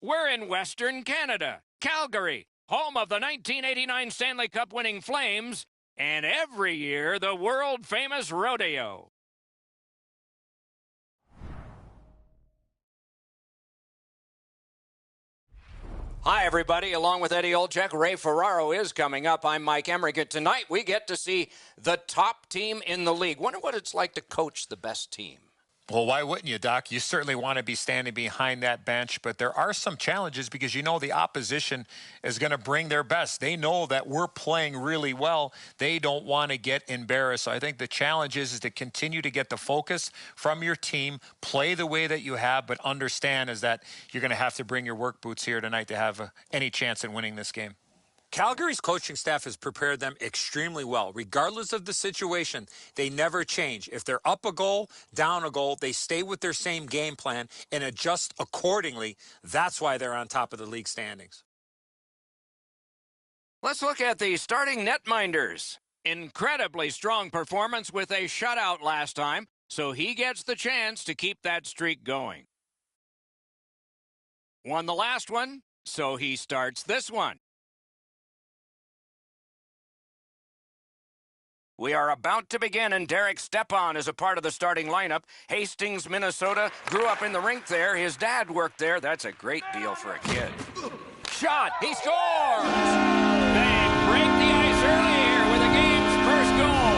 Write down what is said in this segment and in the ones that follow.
We're in Western Canada, Calgary, home of the 1989 Stanley Cup winning Flames, and every year the world-famous rodeo. Hi, everybody. Along with Eddie Olczyk, Ray Ferraro is coming up. I'm Mike Emmerich, and tonight we get to see the top team in the league. Wonder what it's like to coach the best team. Well, why wouldn't you, Doc? You certainly want to be standing behind that bench, but there are some challenges because you know the opposition is going to bring their best. They know that we're playing really well. They don't want to get embarrassed. So I think the challenge is to continue to get the focus from your team, play the way that you have, but understand is that you're going to have to bring your work boots here tonight to have any chance at winning this game. Calgary's coaching staff has prepared them extremely well. Regardless of the situation, they never change. If they're up a goal, down a goal, they stay with their same game plan and adjust accordingly. That's why they're on top of the league standings. Let's look at the starting netminders. Incredibly strong performance with a shutout last time, so he gets the chance to keep that streak going. Won the last one, so he starts this one. We are about to begin, and Derek Stepan is a part of the starting lineup. Hastings, Minnesota, grew up in the rink there. His dad worked there. That's a great deal for a kid. Shot! He scores! They break the ice early here with the game's first goal.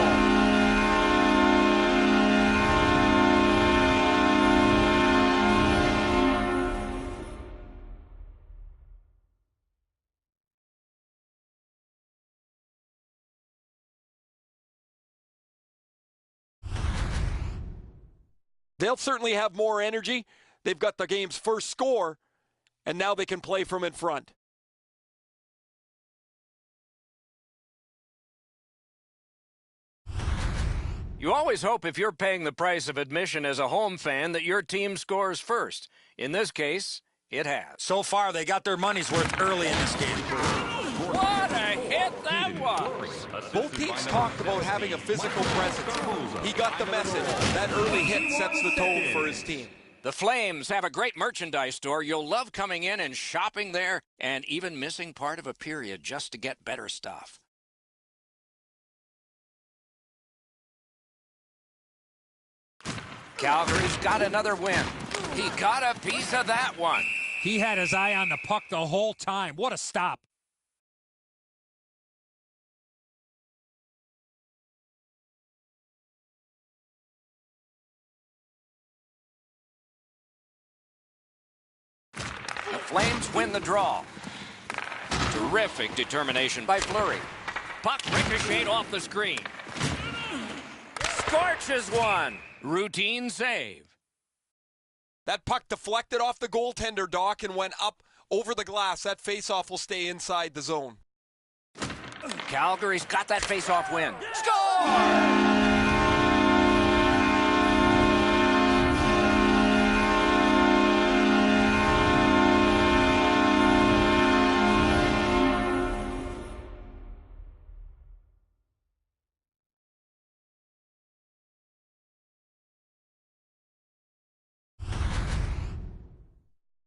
They'll certainly have more energy. They've got the game's first score, and now they can play from in front. You always hope if you're paying the price of admission as a home fan that your team scores first. In this case, it has. So far, they got their money's worth early in this game. What a hit that was! Both teams talked about having a physical presence. He got the message. That early hit sets the tone for his team. The Flames have a great merchandise store. You'll love coming in and shopping there and even missing part of a period just to get better stuff. Calgary's got another win. He got a piece of that one. He had his eye on the puck the whole time. What a stop. The Flames win the draw. Terrific determination by Fleury. Puck ricocheted off the screen. Scorches one. Routine save. That puck deflected off the goaltender, Doc, and went up over the glass. That faceoff will stay inside the zone. Calgary's got that faceoff win. Score!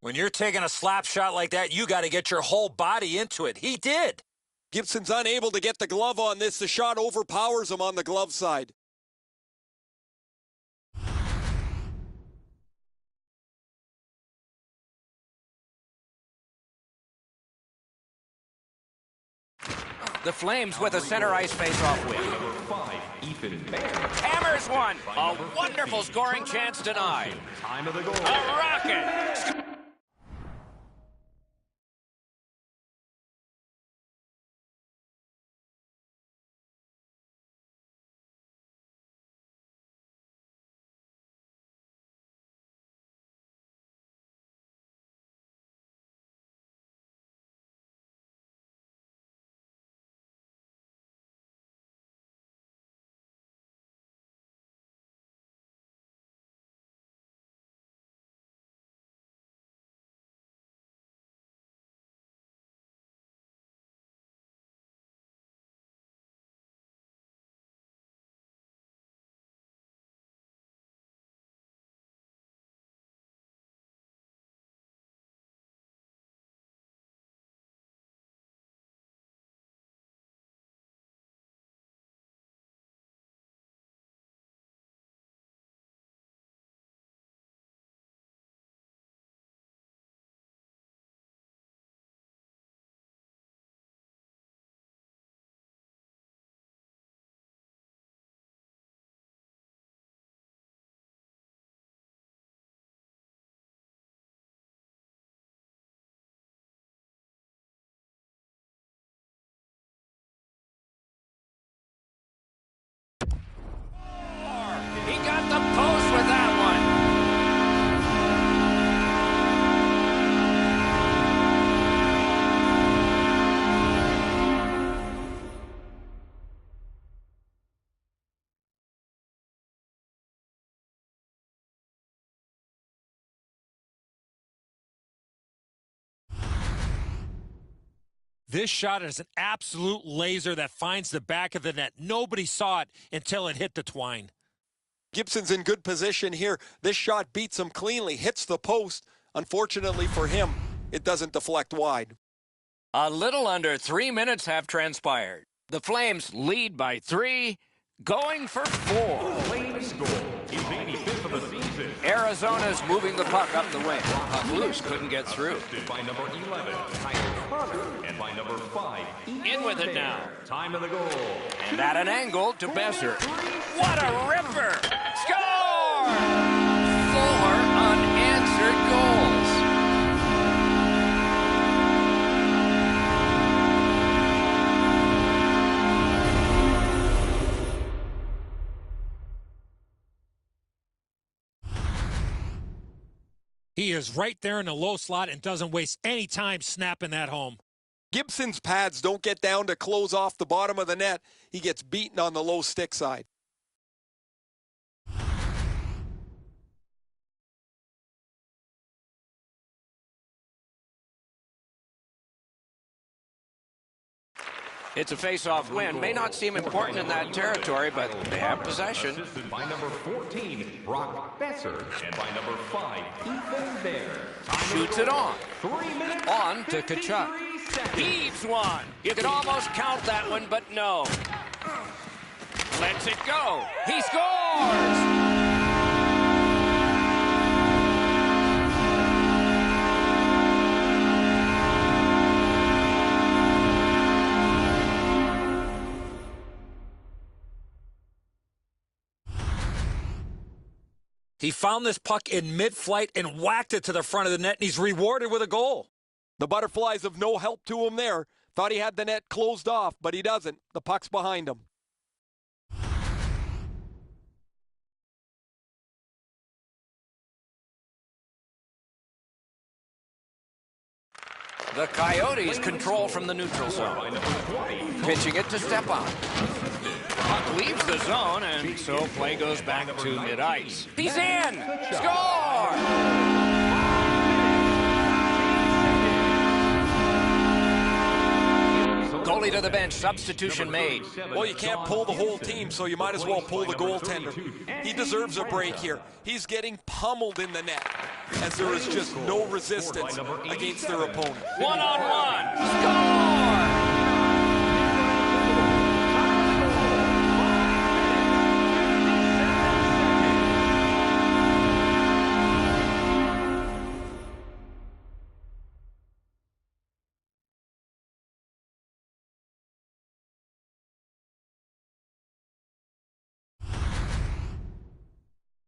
When you're taking a slap shot like that, you got to get your whole body into it. He did. Gibson's unable to get the glove on this. The shot overpowers him on the glove side. The Flames with a center ice faceoff win. Hammers one. A wonderful scoring chance denied. A rocket. This shot is an absolute laser that finds the back of the net. Nobody saw it until it hit the twine. Gibson's in good position here. This shot beats him cleanly, hits the post. Unfortunately for him, it doesn't deflect wide. A little under 3 minutes have transpired. The Flames lead by 3, going for 4. Flames goal. He's 85th of the season. Arizona's moving the puck up the wing. Puck loose, couldn't get through. By number 11, Tyler Connor. And by number 5, In with it now. Time of the goal. And at an angle to Besser. What a ripper! Score! 4 unanswered goals. He is right there in the low slot and doesn't waste any time snapping that home. Gibson's pads don't get down to close off the bottom of the net. He gets beaten on the low stick side. It's a face-off win. May not seem important in that territory, but they have possession. Assisted by number 14, Brock Besser. And by number 5, Ethan Bear. Shoots it on. 3 minutes. On to Kachuk. Heaves one. You could almost count that one, but no. Lets it go. He scores! He found this puck in mid-flight and whacked it to the front of the net, and he's rewarded with a goal. The Butterflies of no help to him there. Thought he had the net closed off, but he doesn't. The puck's behind him. The Coyotes control from the neutral zone. Pitching it to Stepan. Puck leaves the zone, and so play goes back to mid-ice. He's in! Score! Goalie to the bench, substitution made. Well, you can't pull the whole team, so you might as well pull the goaltender. He deserves a break here. He's getting pummeled in the net, as there is just no resistance against their opponent. One-on-one! Score!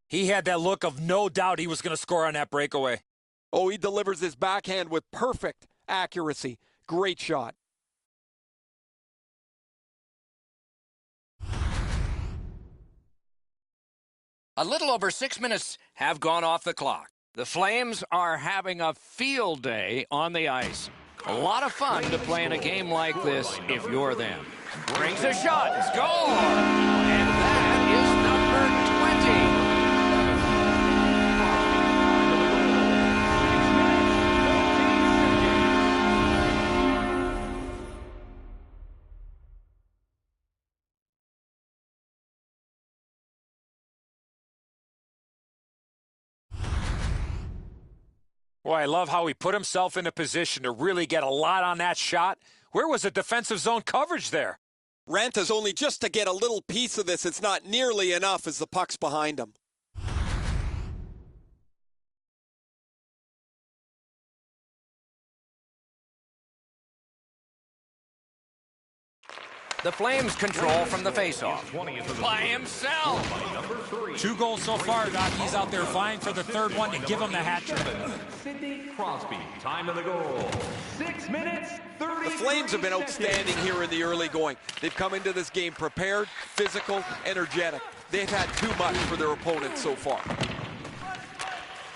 He had that look of no doubt he was going to score on that breakaway. Oh, he delivers his backhand with perfect accuracy. Great shot. A little over 6 minutes have gone off the clock. The Flames are having a field day on the ice. A lot of fun to play in a game like this if you're them. Brings a shot. Score! And that is number 20. Boy, I love how he put himself in a position to really get a lot on that shot. Where was the defensive zone coverage there? Ranta's only just to get a little piece of this. It's not nearly enough as the puck's behind him. The Flames control from the faceoff. By himself. 2 goals so far, Doc. He's out there vying for the third one to give him the hat trick. Sidney Crosby. Time of the goal. 6 minutes, 30 The Flames have been outstanding here in the early going. They've come into this game prepared, physical, energetic. They've had too much for their opponents so far.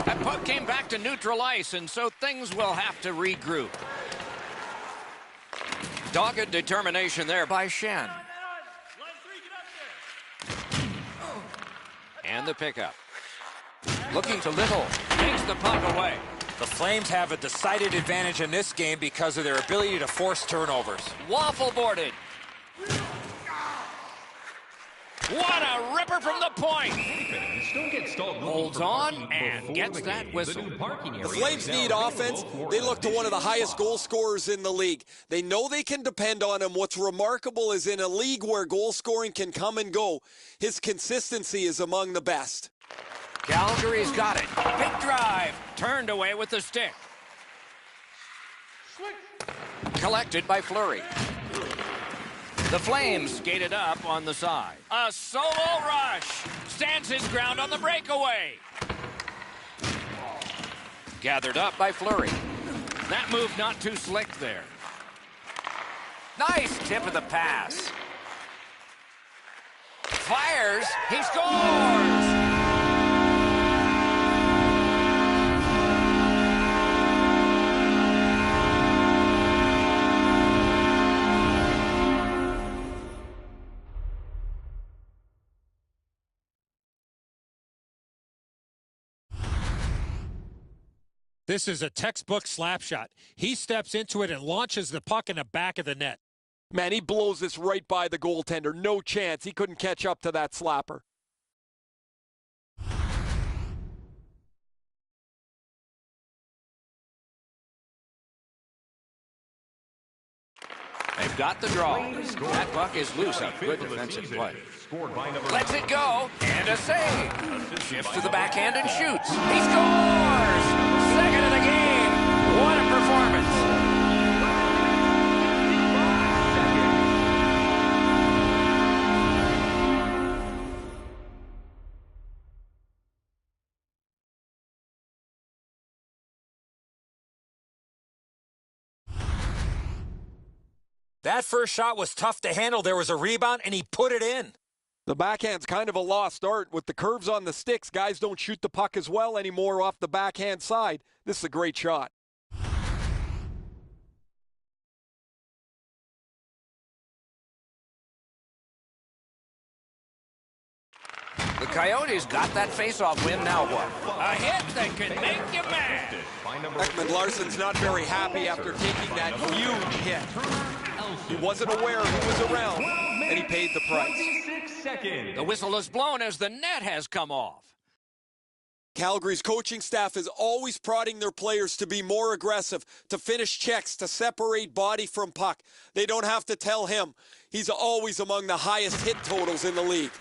That puck came back to neutral ice, and so things will have to regroup. Dogged determination there by Shen. And the pickup. Looking to Little. Takes the puck away. The Flames have a decided advantage in this game because of their ability to force turnovers. Waffle boarded. What a ripper from the point. Holds on and gets that whistle. The Flames need offense. They look to one of the highest goal scorers in the league. They know they can depend on him. What's remarkable is in a league where goal scoring can come and go, his consistency is among the best. Calgary's got it. Big drive. Turned away with the stick. Collected by Fleury. The Flames skated up on the side. A solo rush. Stands his ground on the breakaway. Gathered up by Fleury. That move not too slick there. Nice tip of the pass. Fires. He scores. This is a textbook slap shot. He steps into it and launches the puck in the back of the net. Man, he blows this right by the goaltender. No chance. He couldn't catch up to that slapper. They've got the draw. That puck is loose on good defensive play. Lets it go, and a save. Shifts to the backhand and shoots. He scores! Second of the game. What a performance. That first shot was tough to handle. There was a rebound, and he put it in. The backhand's kind of a lost art. With the curves on the sticks, guys don't shoot the puck as well anymore off the backhand side. This is a great shot. The Coyotes got that face-off win. Now what? A hit that can make you mad. Ekman Larsson's not very happy after taking that huge hit. He wasn't aware who was around, and he paid the price. The whistle is blown as the net has come off. Calgary's coaching staff is always prodding their players to be more aggressive, to finish checks, to separate body from puck. They don't have to tell him. He's always among the highest hit totals in the league.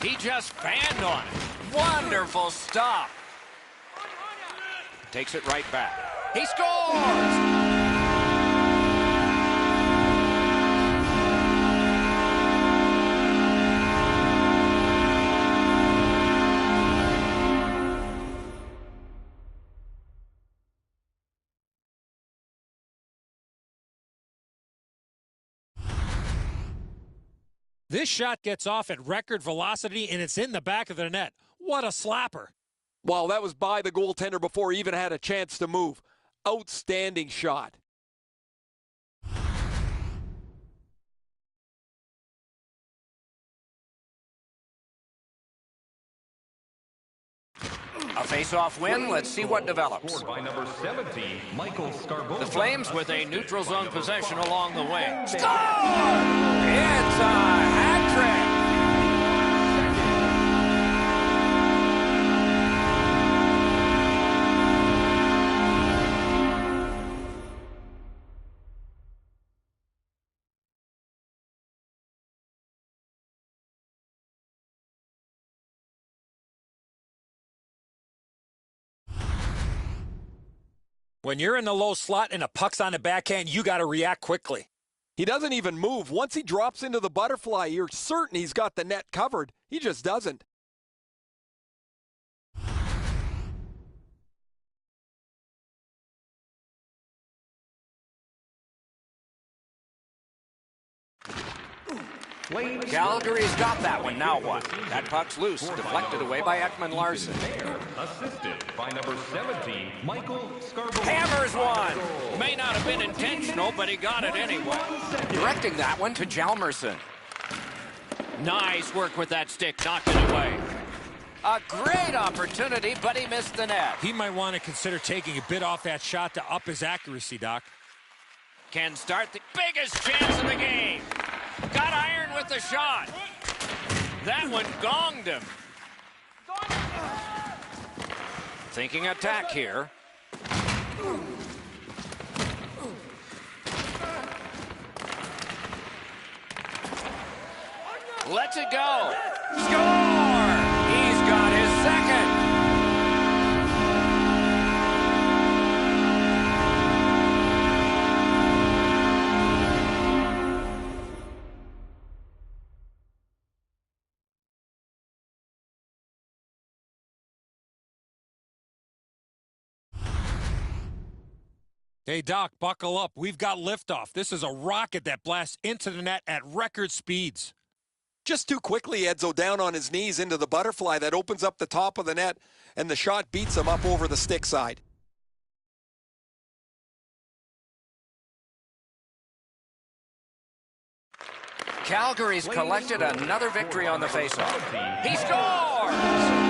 He just fanned on it. Wonderful stop. Takes it right back. He scores! This shot gets off at record velocity, and it's in the back of the net. What a slapper. Wow, that was by the goaltender before he even had a chance to move. Outstanding shot. A face-off win. Let's see what develops. By number 17, Michael Scarborough. The Flames with a neutral zone possession along the wing. Score! It's a hat trick. When you're in the low slot and a puck's on the backhand, you got to react quickly. He doesn't even move. Once he drops into the butterfly, you're certain he's got the net covered. He just doesn't. Calgary's got that one. Now what? That puck's loose. Deflected away by Ekman Larsson. Assisted by number 17, Michael Scarborough. Hammers one. May not have been intentional, but he got it anyway. Directing that one to Hjalmarsson. Nice work with that stick. Knocked it away. A great opportunity, but he missed the net. He might want to consider taking a bit off that shot to up his accuracy, Doc. Can start the biggest chance of the game. Got iron with the shot. That one gonged him. Thinking attack here. Lets it go. Score! He's got his second. Hey, Doc, buckle up. We've got liftoff. This is a rocket that blasts into the net at record speeds. Just too quickly, Edzo down on his knees into the butterfly that opens up the top of the net, and the shot beats him up over the stick side. Calgary's collected another victory on the faceoff. He scores!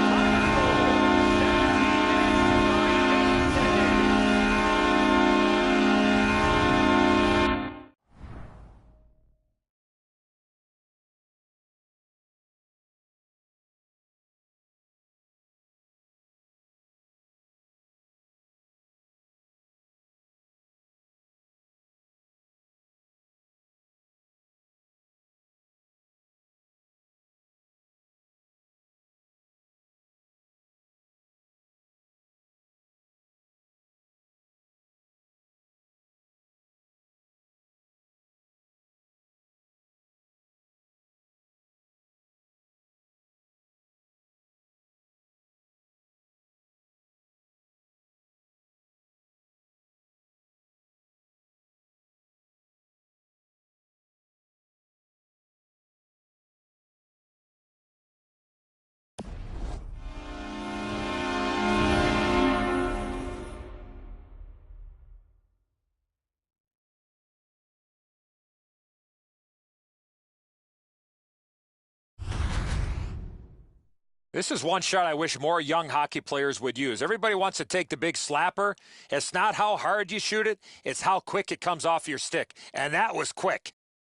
This is one shot I wish more young hockey players would use. Everybody wants to take the big slapper. It's not how hard you shoot it, it's how quick it comes off your stick. And that was quick.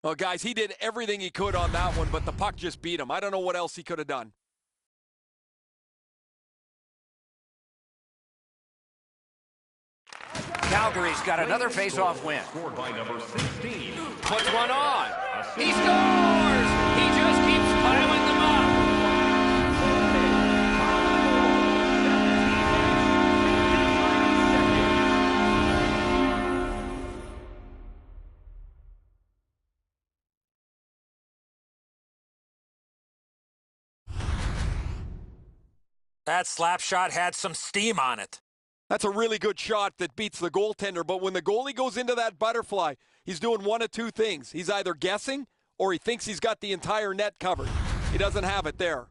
Well, guys, he did everything he could on that one, but the puck just beat him. I don't know what else he could have done. Calgary's got another face-off win. Scored by number 16. Puts one on. He scores! He just keeps piling them up. That slap shot had some steam on it. That's a really good shot that beats the goaltender, but when the goalie goes into that butterfly, he's doing one of two things. He's either guessing or he thinks he's got the entire net covered. He doesn't have it there.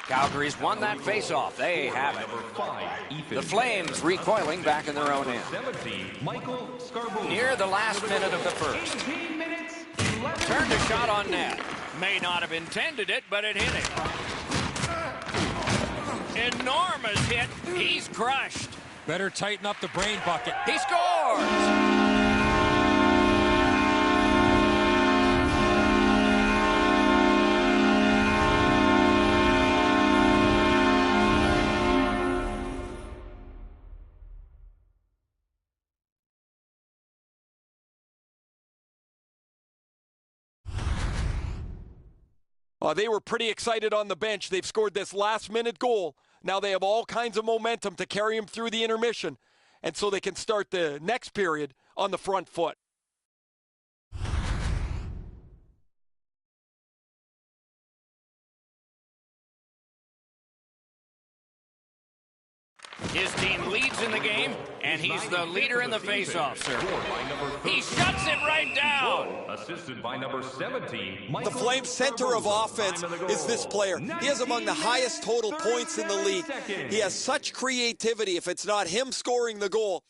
Calgary's won that face-off. They have it. The Flames recoiling back in their own end. Near the last minute of the first. Turned a shot on net. May not have intended it, but it hit him. Enormous hit. He's crushed. Better tighten up the brain bucket. He scores! They were pretty excited on the bench. They've scored this last-minute goal. Now they have all kinds of momentum to carry them through the intermission, and so they can start the next period on the front foot. His team leads in the game, and he's the leader in the face-off, sir. He shuts it right down. Assisted by number 17. The Flames' center of offense is this player. He has among the highest total points in the league. He has such creativity. If it's not him scoring the goal,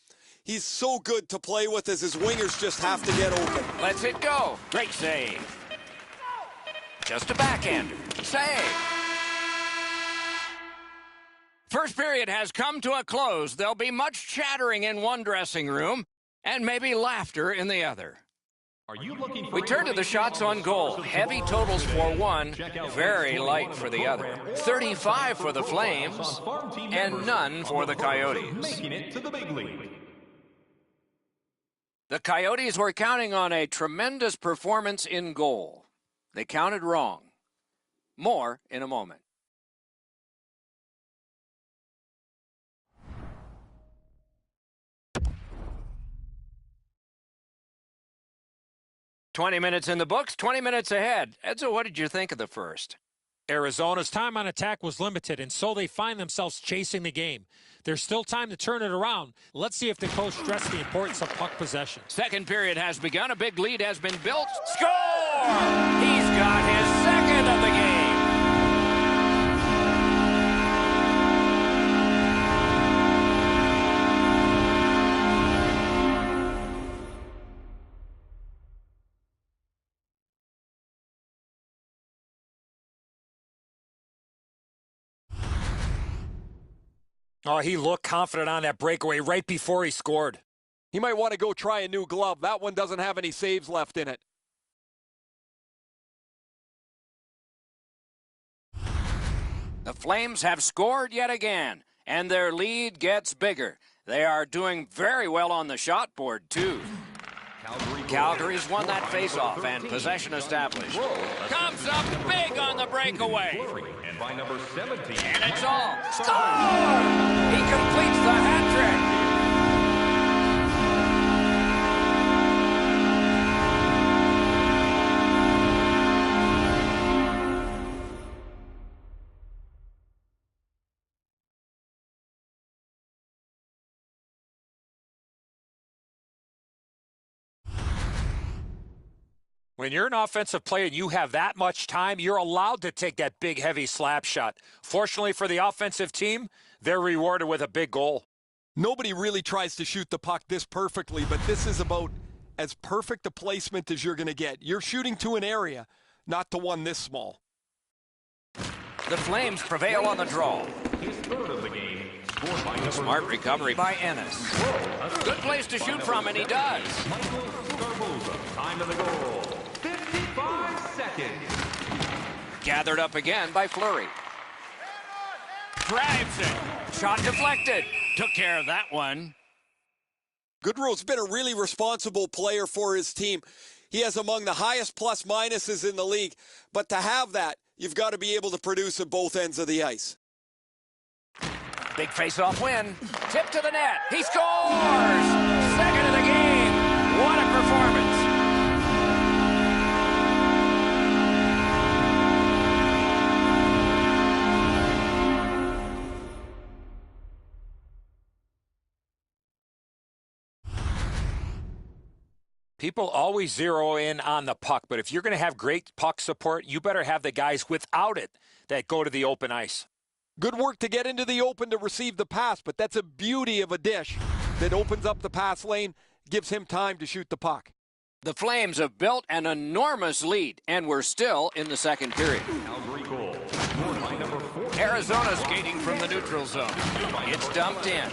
He's so good to play with as his wingers just have to get open. Lets it go. Great save. Just a backhander. Save. First period has come to a close. There'll be much chattering in one dressing room and maybe laughter in the other. We turn to the shots on goal. Heavy totals for one, very light for the other. 35 for the Flames and none for the Coyotes. The Coyotes were counting on a tremendous performance in goal. They counted wrong. More in a moment. "20 minutes in the books, 20 minutes ahead." Edzo, what did you think of the first? Arizona's time on attack was limited, and so they find themselves chasing the game. There's still time to turn it around. Let's see if the coach stressed the importance of puck possession. Second period has begun. A big lead has been built. Score! He's got his second of the game. Oh, he looked confident on that breakaway right before he scored. He might want to go try a new glove. That one doesn't have any saves left in it. The Flames have scored yet again, and their lead gets bigger. They are doing very well on the shot board, too. Calgary's won that faceoff and possession established. Comes up big on the breakaway. And by number 17. And it's all. Score! He completes the hat trick. When you're an offensive player and you have that much time, you're allowed to take that big, heavy slap shot. Fortunately for the offensive team, they're rewarded with a big goal. Nobody really tries to shoot the puck this perfectly, but this is about as perfect a placement as you're going to get. You're shooting to an area, not to one this small. The Flames prevail on the draw. His third of the game. Scored by number Smart recovery by Ennis. Good place to shoot from, and he does. Time of the goal. 55 seconds. Gathered up again by Fleury. Drives it. Shot deflected. Took care of that one. Goodrow's been a really responsible player for his team. He has among the highest plus-minuses in the league. But to have that, you've got to be able to produce at both ends of the ice. Big face-off win. Tip to the net. He scores! Second of the game. What a performance. People always zero in on the puck, but if you're going to have great puck support, you better have the guys without it that go to the open ice. Good work to get into the open to receive the pass, but that's a beauty of a dish that opens up the pass lane, gives him time to shoot the puck. The Flames have built an enormous lead, and we're still in the second period. Calgary goal. Scored by number 4. Arizona skating from the neutral zone. It's dumped in.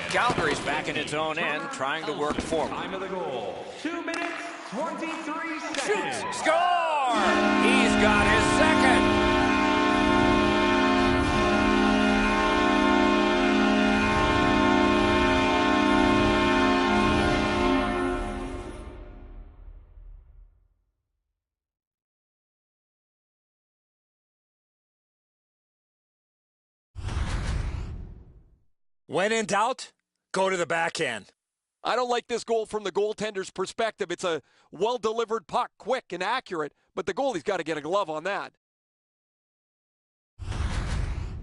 Calgary's back in its own end, trying to work forward. Time of the goal. 2 minutes, 23 seconds. Shoots! Score! He's got his second. When in doubt, go to the backhand. I don't like this goal from the goaltender's perspective. It's a well-delivered puck, quick and accurate, but the goalie's got to get a glove on that.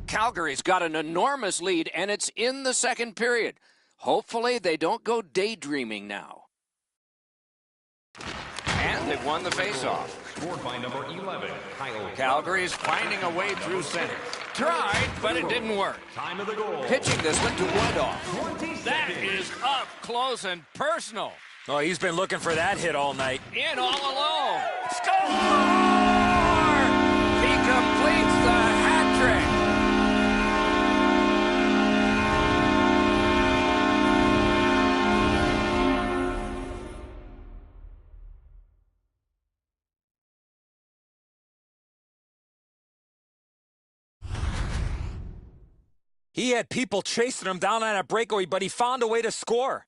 Calgary's got an enormous lead, and it's in the second period. Hopefully they don't go daydreaming now. And they've won the faceoff. Scored by number 11, Kyle. Calgary's finding a way through center. Tried, but it didn't work. Time of the goal. Pitching this one to Woodall. That is up. Up close and personal. Oh, he's been looking for that hit all night. In all alone. Score! He completes the hat trick. He had people chasing him down on a breakaway, but he found a way to score.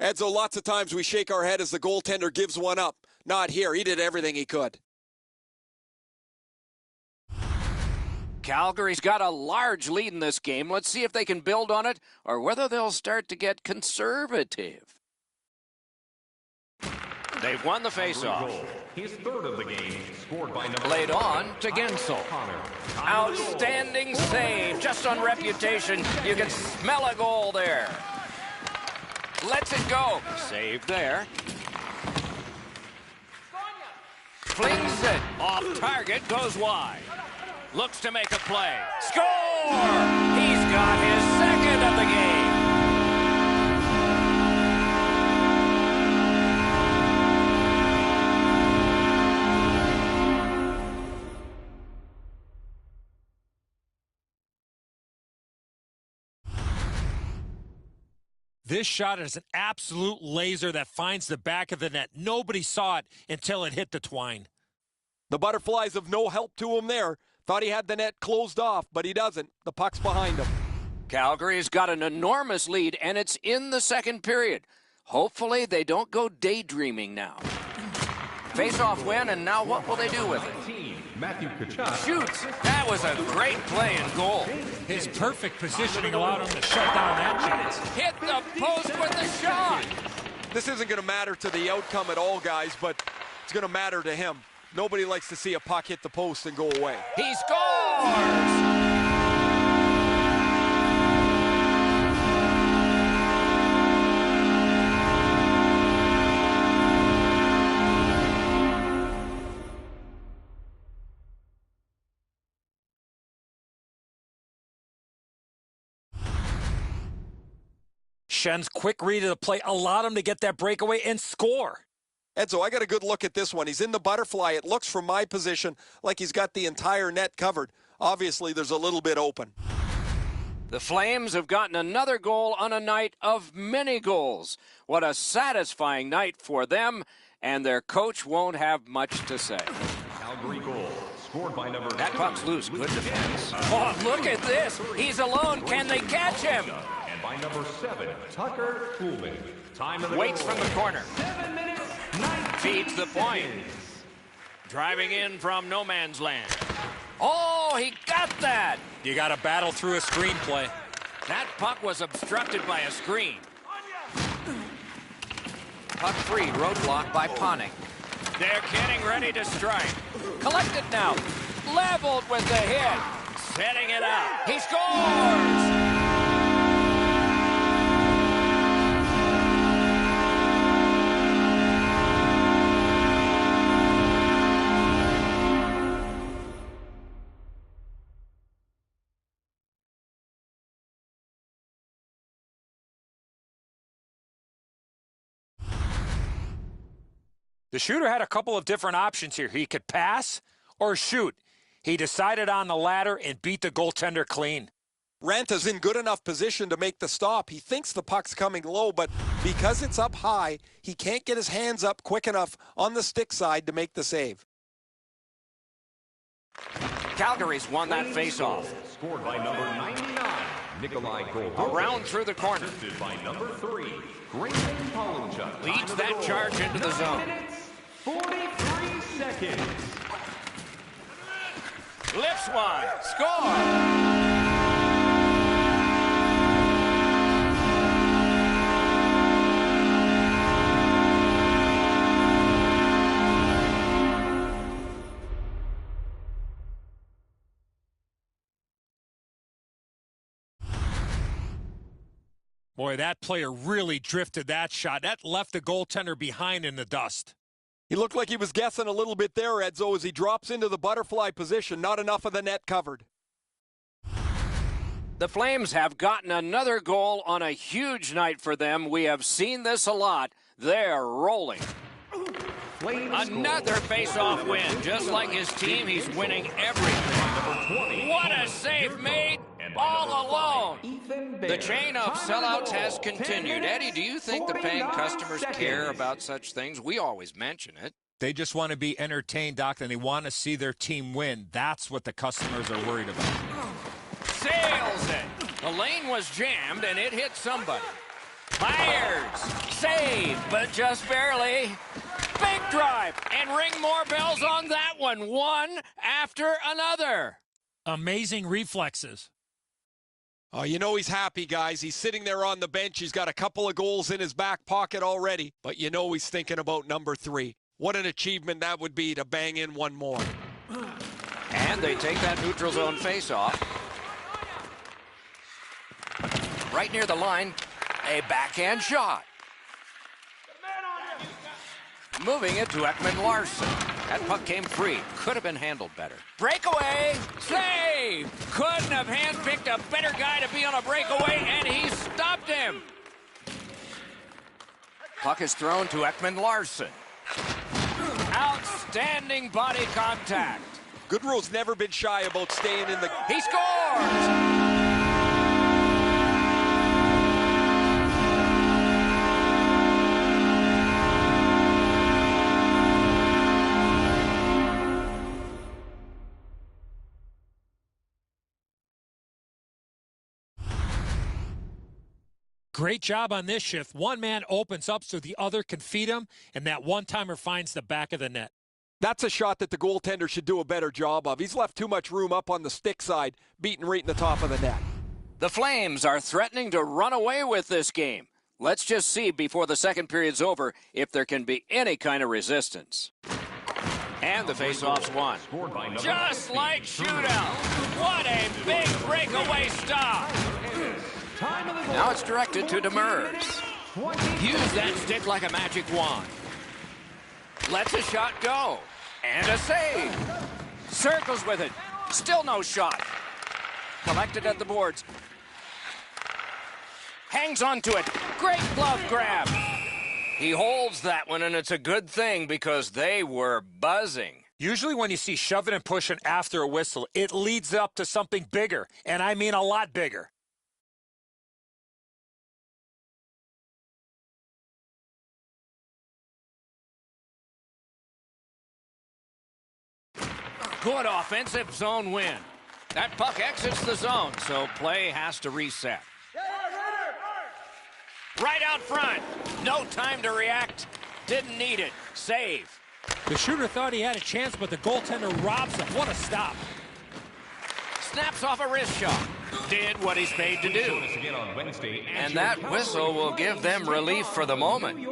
Edzo, lots of times we shake our head as the goaltender gives one up. Not here. He did everything he could. Calgary's got a large lead in this game. Let's see if they can build on it or whether they'll start to get conservative. They've won the faceoff. His third of the game, scored by number Played on to Gensel. Outstanding save. Just on reputation, you can smell a goal there. Lets it go. Save there. Flings it. Off target, goes wide. Looks to make a play. Score! He's got his second of the game. This shot is an absolute laser that finds the back of the net. Nobody saw it until it hit the twine. The Butterflies of no help to him there. Thought he had the net closed off, but he doesn't. The puck's behind him. Calgary's got an enormous lead, and it's in the second period. Hopefully they don't go daydreaming now. Face-off win, and now what will they do with it? Shoots! That was a great play and goal. His perfect positioning allowed him to shut down that chance. Hit the post with the shot! This isn't going to matter to the outcome at all, guys, but it's going to matter to him. Nobody likes to see a puck hit the post and go away. He scores! Schen's quick read of the play allowed him to get that breakaway and score. Edzo, I got a good look at this one. He's in the butterfly. It looks from my position like he's got the entire net covered. Obviously, there's a little bit open. The Flames have gotten another goal on a night of many goals. What a satisfying night for them, and their coach won't have much to say. Calgary goal, scored by number That puck's loose. Good defense. Oh, look at this. He's alone. Can they catch him? And by number 7, Tucker Kuhlman. Time of the Waits goal. from the corner. 7 minutes, 19 Feeds the point. Driving in from no man's land. Oh, he got that. You got to battle through a screenplay. That puck was obstructed by a screen. Puck free, roadblock by Ponning. They're getting ready to strike. Collected now. Leveled with the hit. Setting it up. He scores! The shooter had a couple of different options here. He could pass or shoot. He decided on the latter and beat the goaltender clean. Ranta's in good enough position to make the stop. He thinks the puck's coming low, but because it's up high, he can't get his hands up quick enough on the stick side to make the save. Calgary's won that faceoff. Scored by number 99, Nikolai Goldberg. Around through the corner. Assisted by number 3, Grayson Pollinchuk. Leads that charge into the zone. 43 seconds. Lifts one. Score! Boy, that player really drifted that shot. That left the goaltender behind in the dust. He looked like he was guessing a little bit there, Edzo, as he drops into the butterfly position. Not enough of the net covered. The Flames have gotten another goal on a huge night for them. We have seen this a lot. They're rolling. Another face-off win. Just like his team, he's winning everything. What a save made all alone. The chain of sellouts has continued. Eddie, do you think the paying customers care about such things? We always mention it. They just want to be entertained, Doc, and they want to see their team win. That's what the customers are worried about. Sails it. The lane was jammed, and it hit somebody. Fires. Save, but just barely. Big drive, and ring more bells on that one. One after another. Amazing reflexes. Oh, you know he's happy, guys. He's sitting there on the bench. He's got a couple of goals in his back pocket already, but you know he's thinking about number 3. What an achievement that would be to bang in one more. And they take that neutral zone face-off. Right near the line, a backhand shot. Moving it to Ekman Larson. That puck came free. Could have been handled better. Breakaway! Save! Couldn't have handpicked a better guy to be on a breakaway, and he stopped him. Puck is thrown to Ekman Larson. Outstanding body contact. Goodrow's never been shy about staying in the... He scores! Great job on this shift. One man opens up so the other can feed him, and that one-timer finds the back of the net. That's a shot that the goaltender should do a better job of. He's left too much room up on the stick side, beaten right in the top of the net. The Flames are threatening to run away with this game. Let's just see before the second period's over if there can be any kind of resistance. And the faceoff's won. Just like shootout. What a big breakaway stop. Now it's directed to Demers. Use that stick like a magic wand. Lets a shot go. And a save. Circles with it. Still no shot. Collected at the boards. Hangs onto it. Great glove grab. He holds that one, and it's a good thing because they were buzzing. Usually when you see shoving and pushing after a whistle, it leads up to something bigger, and I mean a lot bigger. Good offensive zone win. That puck exits the zone, so play has to reset. Right out front. No time to react. Didn't need it. Save. The shooter thought he had a chance, but the goaltender robs him. What a stop. Snaps off a wrist shot. Did what he's paid to do. And that whistle will give them relief for the moment.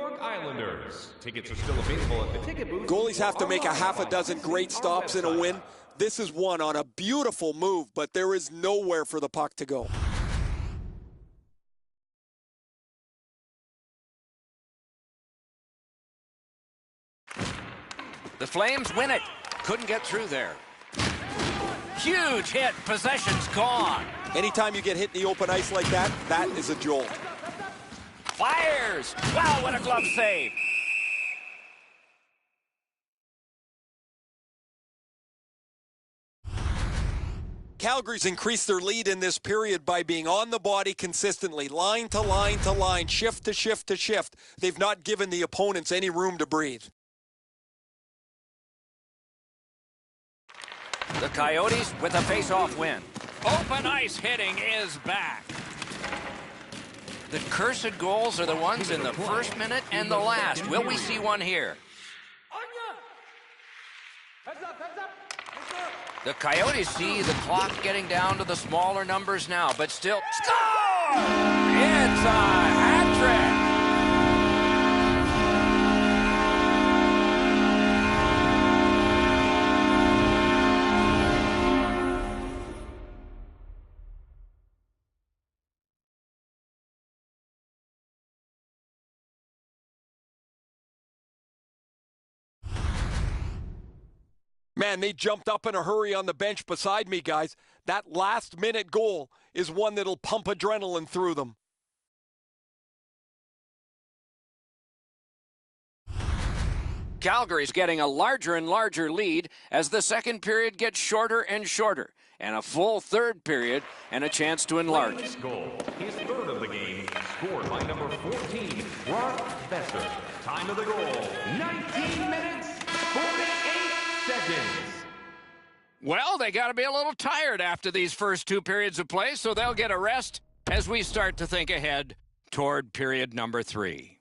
Tickets are still available at the ticket booth. Goalies have to make a half a dozen great stops in a win. This is one on a beautiful move, but there is nowhere for the puck to go. The Flames win it. Couldn't get through there. Huge hit. Possession's gone. Anytime you get hit in the open ice like that, that is a jolt. Fires. Wow, what a glove save. Calgary's increased their lead in this period by being on the body consistently, line to line to line, shift to shift to shift. They've not given the opponents any room to breathe. The Coyotes with a face-off win. Open ice hitting is back. The cursed goals are the ones in the first minute and the last. Will we see one here? The Coyotes see the clock getting down to the smaller numbers now, but still... Score! It's a hat trick! Man, they jumped up in a hurry on the bench beside me, guys. That last-minute goal is one that'll pump adrenaline through them. Calgary's getting a larger and larger lead as the second period gets shorter and shorter, and a full third period and a chance to enlarge. This goal, his third of the game, scored by number 14, Brock Besser. Time of the goal, 19 minutes, 48 seconds. Well, they got to be a little tired after these first two periods of play, so they'll get a rest as we start to think ahead toward period number 3.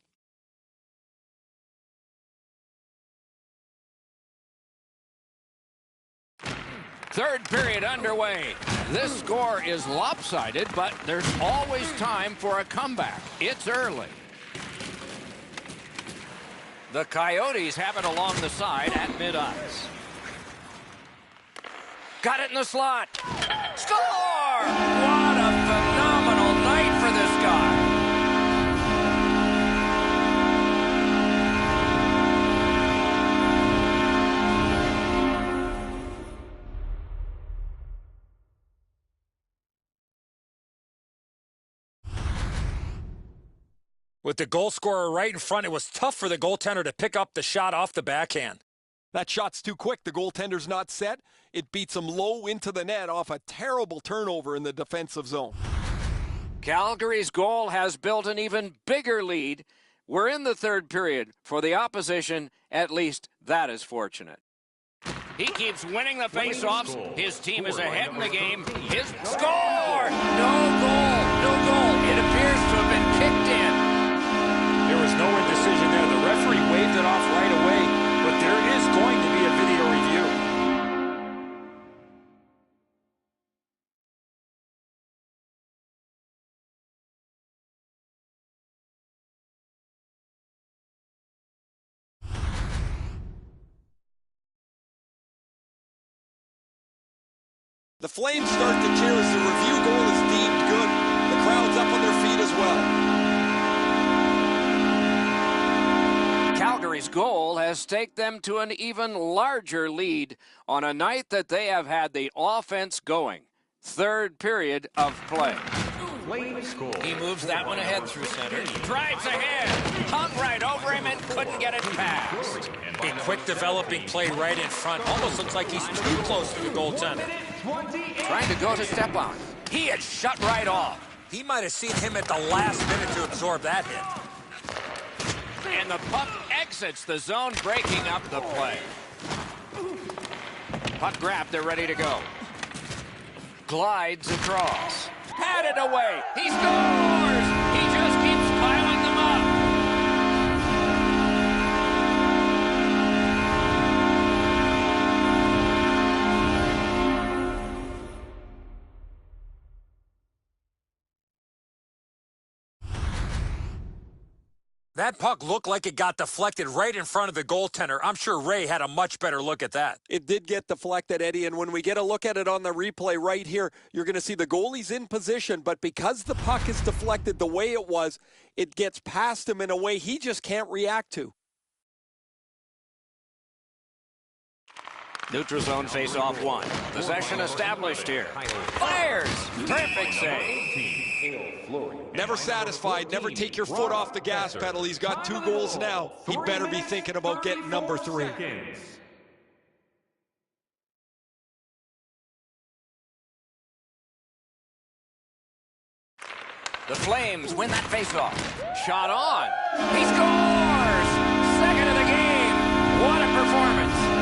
Third period underway. This score is lopsided, but there's always time for a comeback. It's early. The Coyotes have it along the side at mid-ice. Got it in the slot. Score! What a phenomenal night for this guy. With the goal scorer right in front, it was tough for the goaltender to pick up the shot off the backhand. That shot's too quick. The goaltender's not set. It beats him low into the net off a terrible turnover in the defensive zone. Calgary's goal has built an even bigger lead. We're in the third period. For the opposition, at least that is fortunate. He keeps winning the face-offs. His team is ahead in the game. His score! No goal! No goal! It appears to have been kicked in. There was no indecision there. The referee waved it off right away, but there is going to be a video review. The Flames start to cheer as the review goal is deemed good. The crowd's up on their feet as well. Calgary's goal has staked them to an even larger lead on a night that they have had the offense going. Third period of play. He moves that one ahead through center. Drives ahead. Hung right over him and couldn't get it past. A quick developing play right in front. Almost looks like he's too close to the goaltender. Trying to go to Stepan. He had shut right off. He might have seen him at the last minute to absorb that hit. And the puck exits the zone, breaking up the play. Puck grabbed, they're ready to go. Glides across. Had it away. He scores! He just keeps piling them up. That puck looked like it got deflected right in front of the goaltender. I'm sure Ray had a much better look at that. It did get deflected, Eddie, and when we get a look at it on the replay right here, you're going to see the goalie's in position, but because the puck is deflected the way it was, it gets past him in a way he just can't react to. Neutral zone face-off one. Possession established here. Fires! Perfect save. Never satisfied. Never take your foot off the gas pedal. He's got 2 goals now. He better be thinking about getting number 3. The Flames win that face-off. Shot on. He scores! Second of the game. What a performance.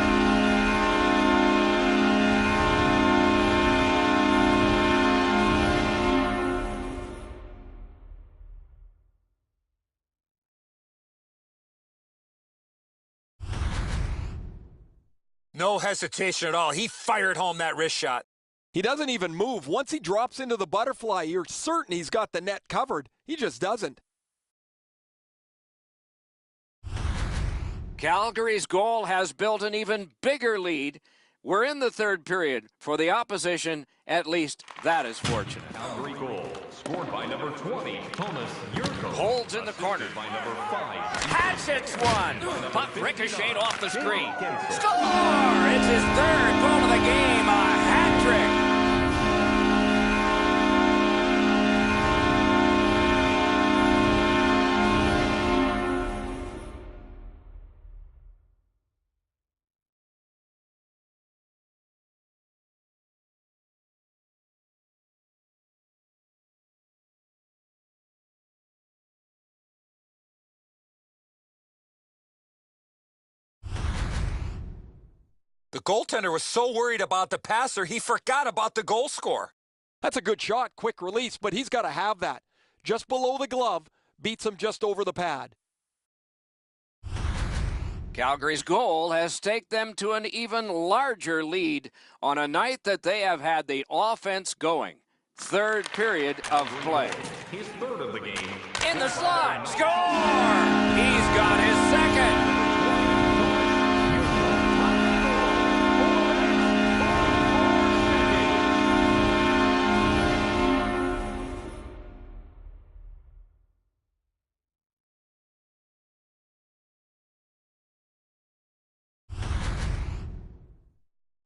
No hesitation at all. He fired home that wrist shot. He doesn't even move. Once he drops into the butterfly, you're certain he's got the net covered. He just doesn't. Calgary's goal has built an even bigger lead. We're in the third period. For the opposition, at least that is fortunate. Calgary goal Scored by number 20, Thomas Yurko. Holds in the corner. By number 5. Patch hits one. Puck ricocheted off the screen. Score! It's his third goal of the game. A hat trick. The goaltender was so worried about the passer, he forgot about the goal scorer. That's a good shot, quick release, but he's got to have that. Just below the glove, beats him just over the pad. Calgary's goal has staked them to an even larger lead on a night that they have had the offense going. Third period of play. His third of the game. In the slot. Score! He's got his second.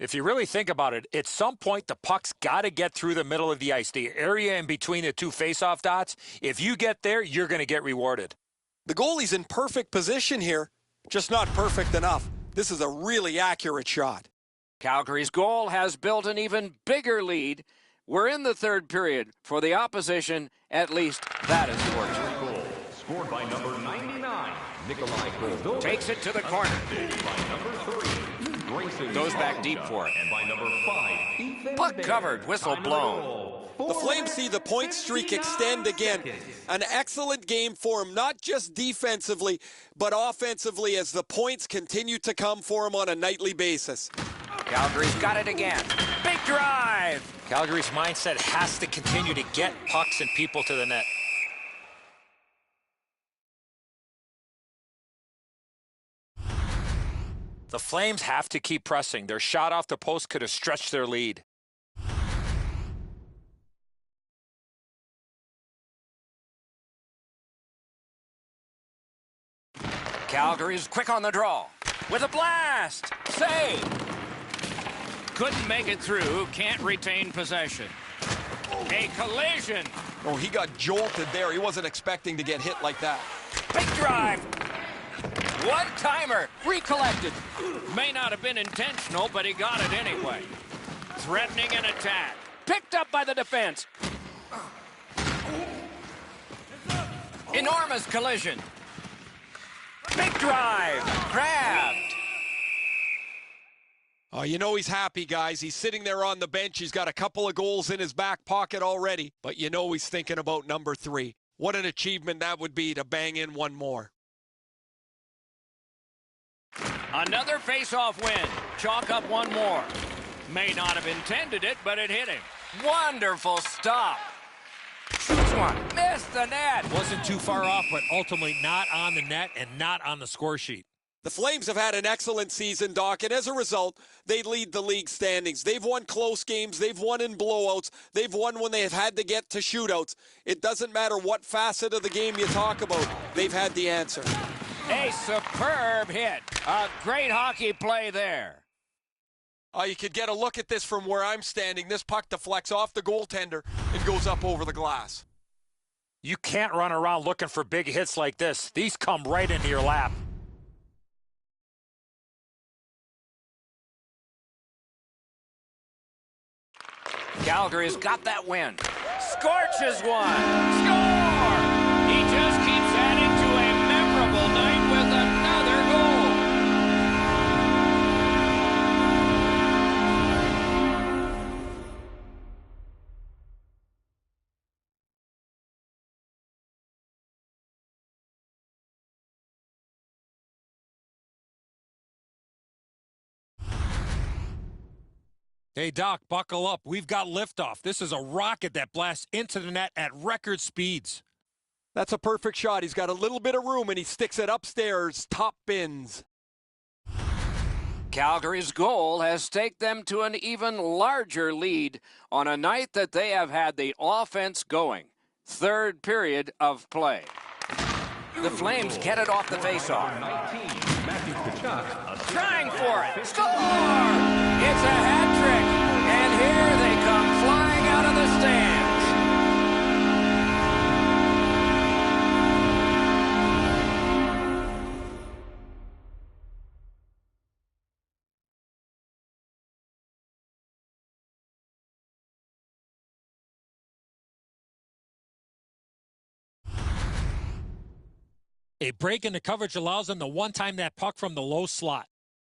If you really think about it, at some point the puck's got to get through the middle of the ice, the area in between the two face-off dots. If you get there, you're going to get rewarded. The goalie's in perfect position here, just not perfect enough. This is a really accurate shot. Calgary's goal has built an even bigger lead. We're in the third period. For the opposition, at least that is fortunate. Goal. Scored by number 99, Nikolai Goldova. Takes it to the corner. By number 3. Goes back deep for it. And by number 5, Ethan Puck Bear. covered, whistle Time of blown. goal. The Flames see the point streak extend again. An excellent game for them, not just defensively, but offensively as the points continue to come for them on a nightly basis. Calgary's got it again. Big drive. Calgary's mindset has to continue to get pucks and people to the net. The Flames have to keep pressing. Their shot off the post could have stretched their lead. Calgary's quick on the draw. With a blast. Save. Couldn't make it through. Can't retain possession. A collision. Oh, he got jolted there. He wasn't expecting to get hit like that. Big drive. One-timer. Recollected. May not have been intentional, but he got it anyway. Threatening an attack. Picked up by the defense. Enormous collision. Big drive. Grabbed. Oh, you know he's happy, guys. He's sitting there on the bench. He's got a couple of goals in his back pocket already, but you know he's thinking about number 3. What an achievement that would be to bang in one more. Another face-off win. Chalk up one more. May not have intended it, but it hit him. Wonderful stop. Shoots one. Missed the net. Wasn't too far off, but ultimately not on the net and not on the score sheet. The Flames have had an excellent season, Doc, and as a result, they lead the league standings. They've won close games. They've won in blowouts. They've won when they have had to get to shootouts. It doesn't matter what facet of the game you talk about. They've had the answer. A superb hit. A great hockey play there. You could get a look at this from where I'm standing. This puck deflects off the goaltender and goes up over the glass. You can't run around looking for big hits like this. These come right into your lap. Calgary's got that win. Scorches one. Score! He just keeps adding to a memorable night with another goal. Hey, Doc, buckle up. We've got liftoff. This is a rocket that blasts into the net at record speeds. That's a perfect shot. He's got a little bit of room, and he sticks it upstairs, top bins. Calgary's goal has staked them to an even larger lead on a night that they have had the offense going. Third period of play. The Flames get it off the faceoff. Trying for it. Score! It's a hat trick. And here they come flying out of the stands. A break in the coverage allows them to one-time that puck from the low slot.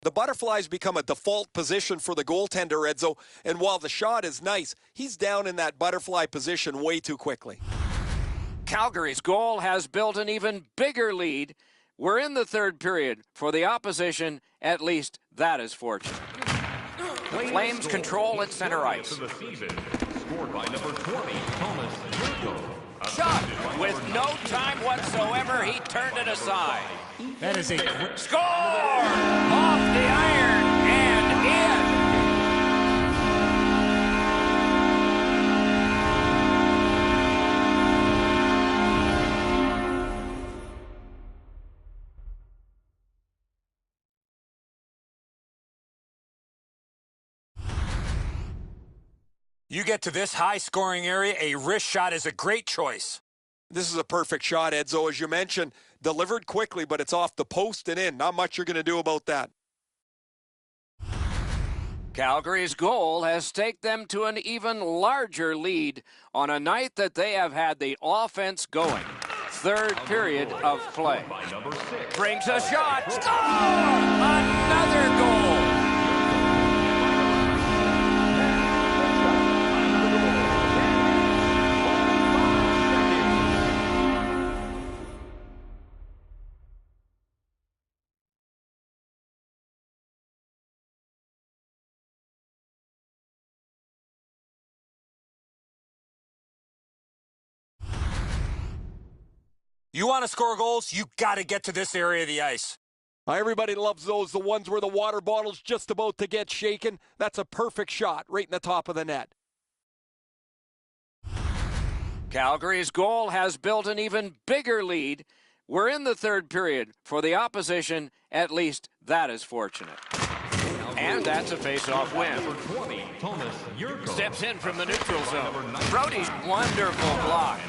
The butterflies become a default position for the goaltender, Edzo, and while the shot is nice, he's down in that butterfly position way too quickly. Calgary's goal has built an even bigger lead. We're in the third period. For the opposition, at least that is fortunate. The Flames control at center ice. Scored by number 20, Thomas Yurko. Shot with no time whatsoever. He turned it aside. That is a Score! Off the iron and in. You get to this high-scoring area, a wrist shot is a great choice. This is a perfect shot, Edzo, as you mentioned. Delivered quickly, but it's off the post and in. Not much you're going to do about that. Calgary's goal has taken them to an even larger lead on a night that they have had the offense going. Third period of play. Brings a shot. Score! Another goal. You want to score goals, you got to get to this area of the ice. Everybody loves those, the ones where the water bottle's just about to get shaken. That's a perfect shot right in the top of the net. Calgary's goal has built an even bigger lead. We're in the third period. For the opposition, at least that is fortunate. And that's a face-off win. Steps in from the neutral zone. Brody's wonderful block.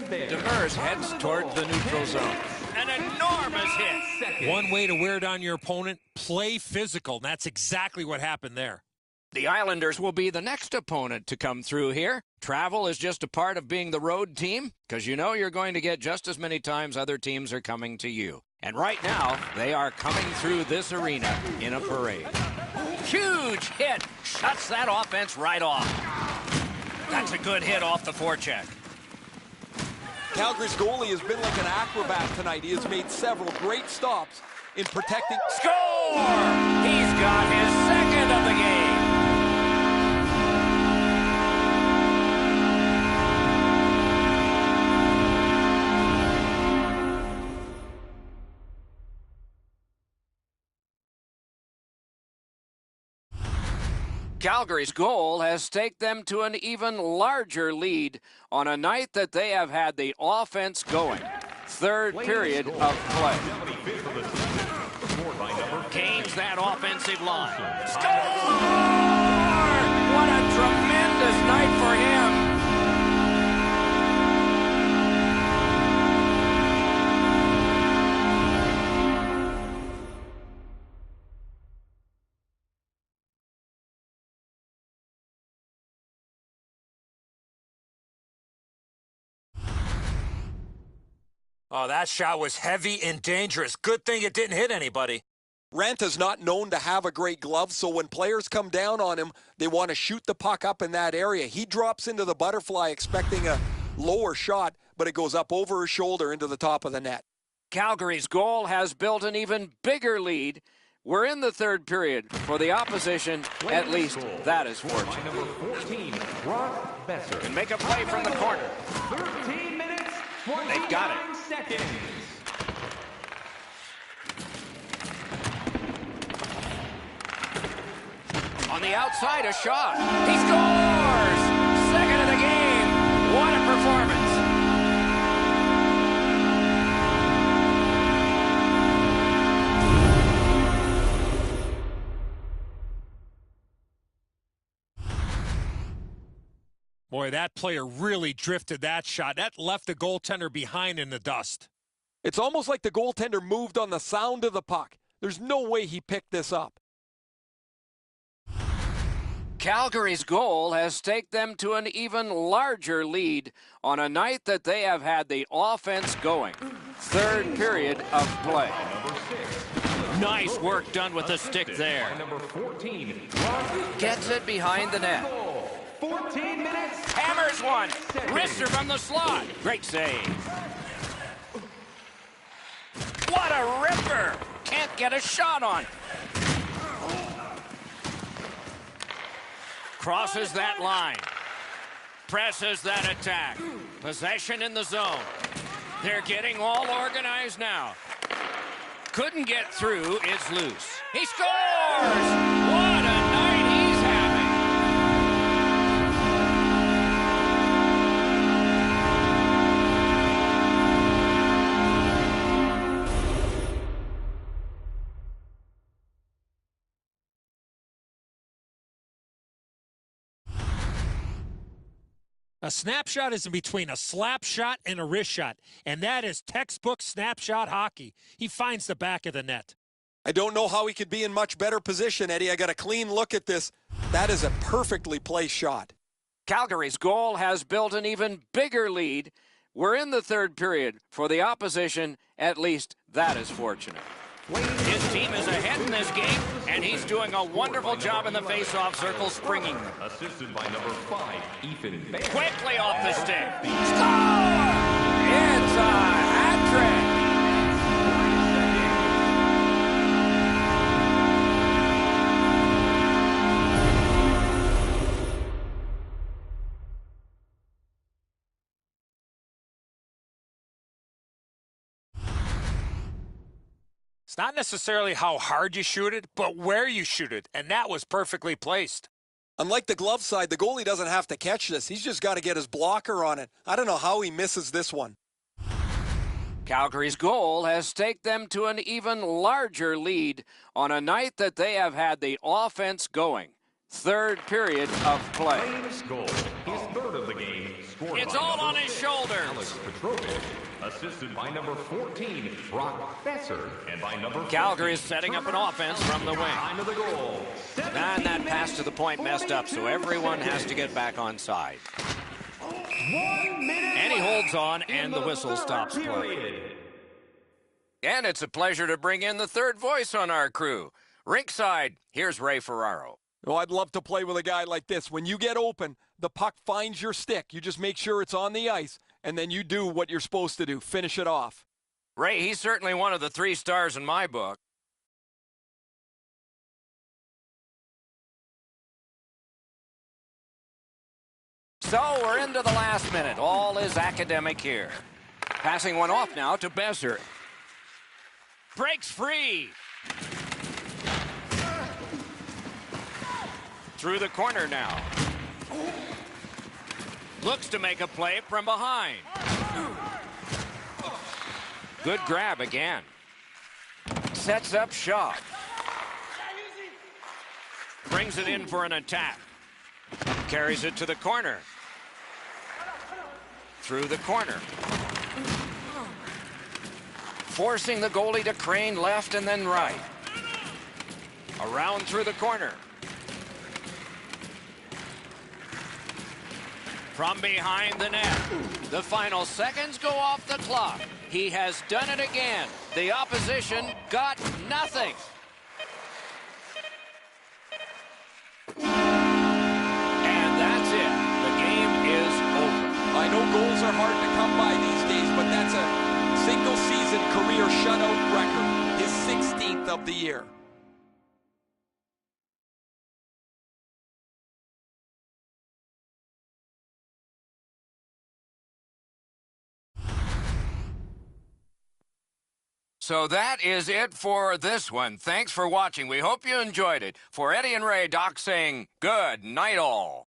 Demers heads toward the neutral zone. An enormous hit. one way to wear down your opponent, play physical. And that's exactly what happened there. The Islanders will be the next opponent to come through here. Travel is just a part of being the road team, because you know you're going to get just as many times other teams are coming to you. And right now, they are coming through this arena in a parade. Huge hit. Shuts that offense right off. That's a good hit off the forecheck. Calgary's goalie has been like an acrobat tonight. He has made several great stops in protecting. Score! He's got his second of the game. Calgary's goal has taken them to an even larger lead on a night that they have had the offense going. Third period of play. Gains that offensive line. Score! What a tremendous night for him. Oh, that shot was heavy and dangerous. Good thing it didn't hit anybody. Ranta's not known to have a great glove, so when players come down on him, they want to shoot the puck up in that area. He drops into the butterfly expecting a lower shot, but it goes up over his shoulder into the top of the net. Calgary's goal has built an even bigger lead. We're in the third period. For the opposition, at least that is fortunate. Number 14, Brock Besser. Can make a play from the corner. 13 minutes, 49 They've got it. seconds. On the outside, a shot. He scores! Second of the game. What a Boy, that player really drifted that shot. That left the goaltender behind in the dust. It's almost like the goaltender moved on the sound of the puck. There's no way he picked this up. Calgary's goal has taken them to an even larger lead on a night that they have had the offense going. Third period of play. Nice work done with the stick there. Number 14. Gets it behind the net. 14 minutes. Hammers one. Wrister from the slot. Great save. What a ripper. Can't get a shot on. Crosses that line. Presses that attack. Possession in the zone. They're getting all organized now. Couldn't get through. It's loose. He scores! What a night he's having. A snapshot is in between a slap shot and a wrist shot, and that is textbook snapshot hockey. He finds the back of the net. I don't know how he could be in much better position, Eddie. I got a clean look at this. That is a perfectly placed shot. Calgary's goal has built an even bigger lead. We're in the third period. For the opposition, at least that is fortunate. His team is ahead in this game, and he's doing a wonderful job in the face-off circle, springing them. Assisted by number 5, Ethan Bear. Quickly off the stick. Score! It's a hat trick. It's not necessarily how hard you shoot it, but where you shoot it, and that was perfectly placed. Unlike the glove side, the goalie doesn't have to catch this. He's just got to get his blocker on it. I don't know how he misses this one. Calgary's goal has taken them to an even larger lead on a night that they have had the offense going. Third period of play. Flames goal. His third of the game. Scored It's by all number on his 6, shoulders. Alex Petrovich. Assisted by number 14, Brock Besser. And by number Calgary is 15, setting up an offense from the wing. Time of the goal. And that pass to the point messed up, so everyone has to get back on side. 1 minute And he left holds on, in and the whistle third stops play. period. And it's a pleasure to bring in the third voice on our crew. Rinkside, here's Ray Ferraro. Oh, I'd love to play with a guy like this. When you get open, the puck finds your stick. You just make sure it's on the ice, and then you do what you're supposed to do. Finish it off. Ray, he's certainly one of the 3 stars in my book. So we're into the last minute. All is academic here. Passing one off now to Besser. Breaks free. Through the corner now. Looks to make a play from behind. Good grab again. Sets up shot. Brings it in for an attack. Carries it to the corner. Through the corner. Forcing the goalie to crane left and then right. Around through the corner. From behind the net. The final seconds go off the clock. He has done it again. The opposition got nothing. And that's it. The game is over. I know goals are hard to come by these days, but that's a single-season career shutout record. His 16th of the year. So that is it for this one. Thanks for watching. We hope you enjoyed it. For Eddie and Ray, Doc saying good night all.